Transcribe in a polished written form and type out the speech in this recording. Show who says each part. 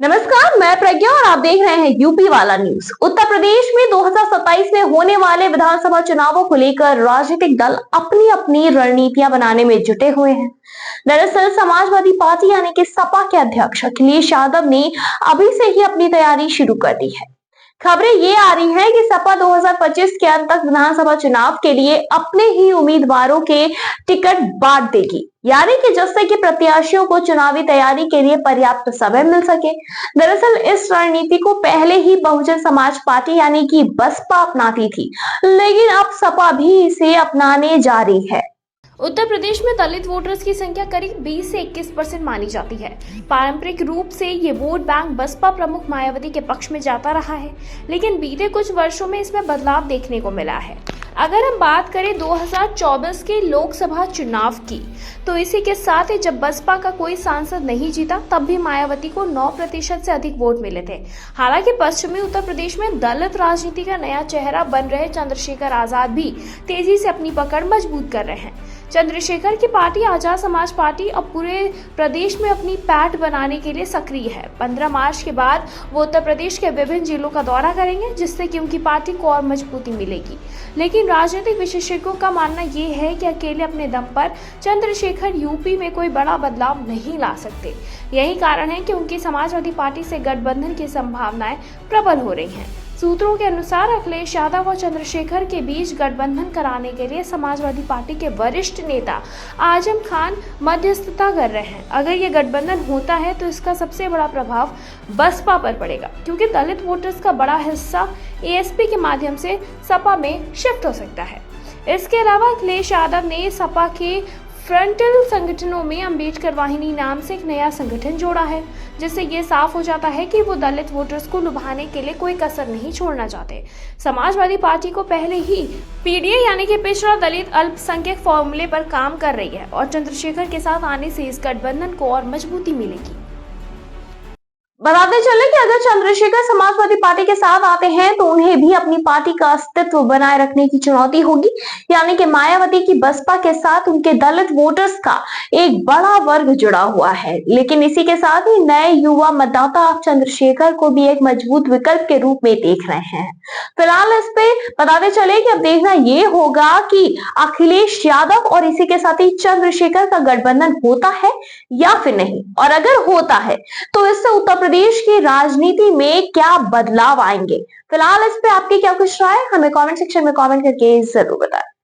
Speaker 1: नमस्कार, मैं प्रज्ञा और आप देख रहे हैं यूपी वाला न्यूज। उत्तर प्रदेश में 2027 में होने वाले विधानसभा चुनावों को लेकर राजनीतिक दल अपनी अपनी रणनीतियां बनाने में जुटे हुए हैं। दरअसल समाजवादी पार्टी यानी कि सपा के अध्यक्ष अखिलेश यादव ने अभी से ही अपनी तैयारी शुरू कर दी है। खबरें ये आ रही हैं कि सपा 2025 के अंत तक विधानसभा चुनाव के लिए अपने ही उम्मीदवारों के टिकट बांट देगी, यानी कि जिससे कि प्रत्याशियों को चुनावी तैयारी के लिए पर्याप्त समय मिल सके। दरअसल इस रणनीति को पहले ही बहुजन समाज पार्टी यानी कि बसपा अपनाती थी, लेकिन अब सपा भी इसे अपनाने जा रही है।
Speaker 2: उत्तर प्रदेश में दलित वोटर्स की संख्या करीब 20 से 21% मानी जाती है। पारंपरिक रूप से ये वोट बैंक बसपा प्रमुख मायावती के पक्ष में जाता रहा है, लेकिन बीते कुछ वर्षों में इसमें बदलाव देखने को मिला है। अगर हम बात करें 2024 के लोकसभा चुनाव की, तो इसी के साथ ही जब बसपा का कोई सांसद नहीं जीता, तब भी मायावती को 9% से अधिक वोट मिले थे। हालांकि पश्चिमी उत्तर प्रदेश में दलित राजनीति का नया चेहरा बन रहे चंद्रशेखर आजाद भी तेजी से अपनी पकड़ मजबूत कर रहे हैं। चंद्रशेखर की पार्टी आजाद समाज पार्टी अब पूरे प्रदेश में अपनी पैठ बनाने के लिए सक्रिय है। 15 मार्च के बाद वो उत्तर प्रदेश के विभिन्न जिलों का दौरा करेंगे, जिससे कि उनकी पार्टी को और मजबूती मिलेगी। लेकिन राजनीतिक विशेषज्ञों का मानना ये है कि अकेले अपने दम पर चंद्रशेखर यूपी में कोई बड़ा बदलाव नहीं ला सकते। यही कारण है कि उनकी समाजवादी पार्टी से गठबंधन की संभावनाएं प्रबल हो रही हैं। सूत्रों के अनुसार अखिलेश यादव और चंद्रशेखर के बीच गठबंधन कराने के लिए समाजवादी पार्टी के वरिष्ठ नेता आजम खान मध्यस्थता कर रहे हैं। अगर ये गठबंधन होता है तो इसका सबसे बड़ा प्रभाव बसपा पर पड़ेगा, क्योंकि दलित वोटर्स का बड़ा हिस्सा एएसपी के माध्यम से सपा में शिफ्ट हो सकता है। इसके अलावा अखिलेश यादव ने सपा के फ्रंटल संगठनों में अंबेडकर वाहिनी नाम से एक नया संगठन जोड़ा है, जिससे ये साफ हो जाता है कि वो दलित वोटर्स को लुभाने के लिए कोई कसर नहीं छोड़ना चाहते। समाजवादी पार्टी को पहले ही पीडीए यानी कि पिछड़ा दलित अल्पसंख्यक फॉर्मूले पर काम कर रही है और चंद्रशेखर के साथ आने से इस गठबंधन को और मजबूती मिलेगी।
Speaker 1: बताते चले कि अगर चंद्रशेखर समाजवादी पार्टी के साथ आते हैं तो उन्हें भी अपनी पार्टी का अस्तित्व बनाए रखने की चुनौती होगी, यानी कि मायावती की बसपा के साथ उनके दलित वोटर्स का एक बड़ा वर्ग जुड़ा हुआ है। लेकिन इसी के साथ ही नए युवा मतदाता अब चंद्रशेखर को भी एक मजबूत विकल्प के रूप में देख रहे हैं। फिलहाल इस पे बताते चले कि अब देखना ये होगा कि अखिलेश यादव और इसी के साथ ही चंद्रशेखर का गठबंधन होता है या फिर नहीं, और अगर होता है तो इससे उत्तर प्रदेश की राजनीति में क्या बदलाव आएंगे। फिलहाल इस पे आपकी क्या कुछ राय, हमें कमेंट सेक्शन में कमेंट करके जरूर बताएं।